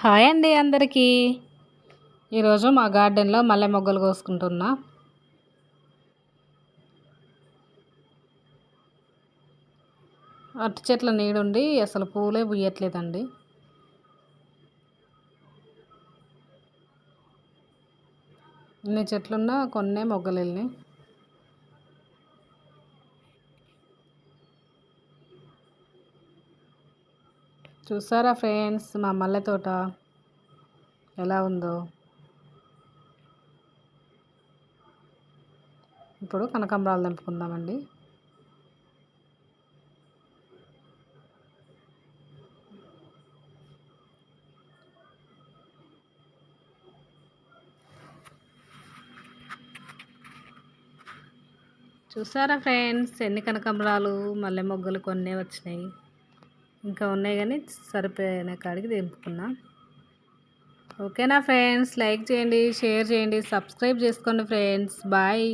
Hi అండి అందరికీ. ఈరోజు మా గార్డెన్లో మల్లె మొగ్గలు కోసుకుంటున్నా. అరటి చెట్ల నీడుండి అసలు పూలే పూయట్లేదండి. ఇన్ని చెట్లున్నా కొన్నే మొగ్గలు వెళ్ళినాయి. చూసారా ఫ్రెండ్స్ మా మల్లె తోట ఎలా ఉందో. ఇప్పుడు కనకాంబరాలు తెంపుకుందామండి. చూసారా ఫ్రెండ్స్ ఎన్ని కనకాంబరాలు మల్లె మొగ్గలు కొన్నే వచ్చినాయి. ఇంకా ఉన్నాయి కానీ సరిపోయిన కాడికి తెంపుకున్నా. ఓకేనా ఫ్రెండ్స్, లైక్ చేయండి, షేర్ చేయండి, సబ్స్క్రైబ్ చేసుకోండి ఫ్రెండ్స్. బాయ్.